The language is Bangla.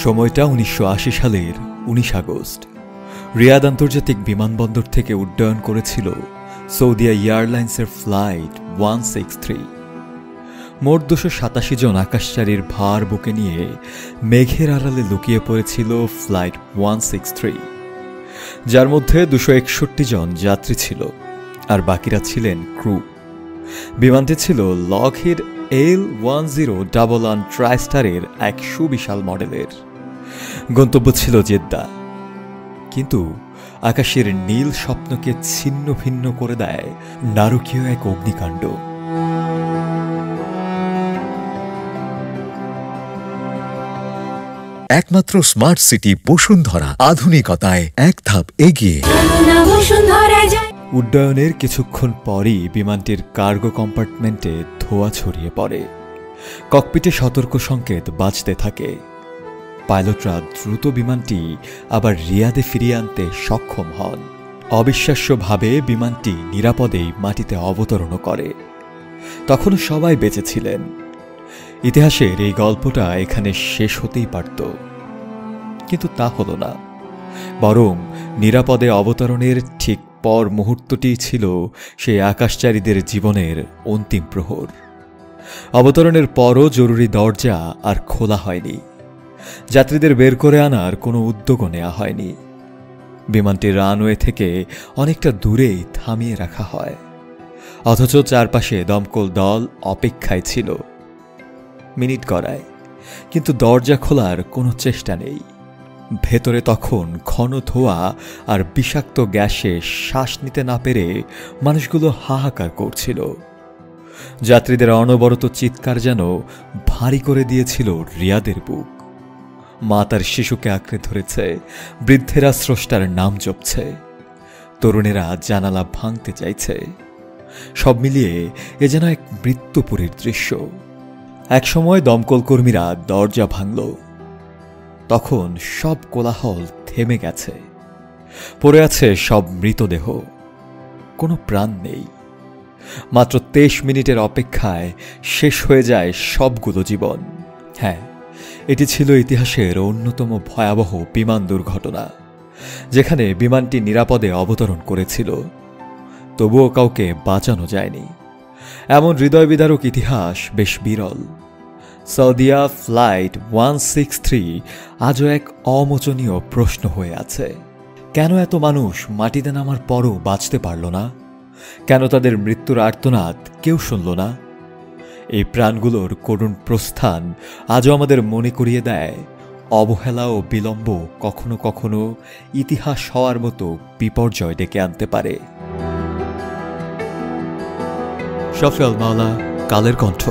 সময়টা 1980 সালের 19 আগস্ট। রিয়াদ আন্তর্জাতিক বিমানবন্দর থেকে উড্ডয়ন করেছিল সৌদিয়া এয়ারলাইন্সের ফ্লাইট 163। মোট 287 জন আকাশচারীর ভার বুকে নিয়ে মেঘের আড়ালে লুকিয়ে পড়েছিল ফ্লাইট 163, যার মধ্যে 261 জন যাত্রী ছিল আর বাকিরা ছিলেন ক্রু। বিমানটি ছিল লকহিড L1011 ট্রাইস্টারের এক সুবিশাল মডেলের। গন্তব্য ছিল জেদ্দা, কিন্তু আকাশের নীল স্বপ্নকে ছিন্ন ভিন্ন করে দেয় নারকীয় এক অগ্নিকাণ্ড। একমাত্র স্মার্ট সিটি বসুন্ধরা, আধুনিকতায় এক ধাপ এগিয়ে। উড্ডয়নের কিছুক্ষণ পরই বিমানটির কার্গো কম্পার্টমেন্টে ধোঁয়া ছড়িয়ে পড়ে। ককপিটে সতর্ক সংকেত বাজতে থাকে। পাইলটরা দ্রুত বিমানটি আবার রিয়াদে ফিরিয়ে আনতে সক্ষম হন। অবিশ্বাস্যভাবে বিমানটি নিরাপদেই মাটিতে অবতরণ করে। তখনও সবাই বেঁচে ছিলেন। ইতিহাসের এই গল্পটা এখানে শেষ হতেই পারত, কিন্তু তা হল না। বরং নিরাপদে অবতরণের ঠিক পর মুহূর্তটি ছিল সেই আকাশচারীদের জীবনের অন্তিম প্রহর। অবতরণের পরও জরুরি দরজা আর খোলা হয়নি। যাত্রীদের বের করে আনার কোনো উদ্যোগও নেওয়া হয়নি। বিমানটি রানওয়ে থেকে অনেকটা দূরেই থামিয়ে রাখা হয়, অথচ চারপাশে দমকল দল অপেক্ষায় ছিল। মিনিট গড়ায়, কিন্তু দরজা খোলার কোনো চেষ্টা নেই। ভেতরে তখন ঘন ধোঁয়া আর বিষাক্ত গ্যাসে শ্বাস নিতে না পেরে মানুষগুলো হাহাকার করছিল। যাত্রীদের অনবরত চিৎকার যেন ভারী করে দিয়েছিল রিয়াদের বুক। মা তার শিশুকে আঁকড়ে ধরেছে, বৃদ্ধেরা স্রষ্টার নাম জপছে, তরুণেরা জানালা ভাঙতে চাইছে। সব মিলিয়ে এ যেন এক মৃত্যুপুরীর দৃশ্য। একসময় দমকল কর্মীরা দরজা ভাঙল। তখন সব কোলাহল থেমে গেছে। পড়ে আছে সব মৃতদেহ, কোনো প্রাণ নেই। মাত্র 23 মিনিটের অপেক্ষায় শেষ হয়ে যায় সবগুলো জীবন। হ্যাঁ, এটি ছিল ইতিহাসের অন্যতম ভয়াবহ বিমান দুর্ঘটনা, যেখানে বিমানটি নিরাপদে অবতরণ করেছিল, তবুও কাউকে বাঁচানো যায়নি। এমন হৃদয়বিদারক ইতিহাস বেশ বিরল। সৌদিয়া ফ্লাইট 163 আজও এক অমোচনীয় প্রশ্ন হয়ে আছে। কেন এত মানুষ মাটিতে নামার পরও বাঁচতে পারল না? কেন তাদের মৃত্যুর আর্তনাদ কেউ শুনল না? এই প্রাণগুলোর করুণ প্রস্থান আজও আমাদের মনে করিয়ে দেয়, অবহেলা ও বিলম্ব কখনো কখনো ইতিহাস হওয়ার মতো বিপর্যয় ডেকে আনতে পারে। শফি আল মাওলা, কালের কণ্ঠ।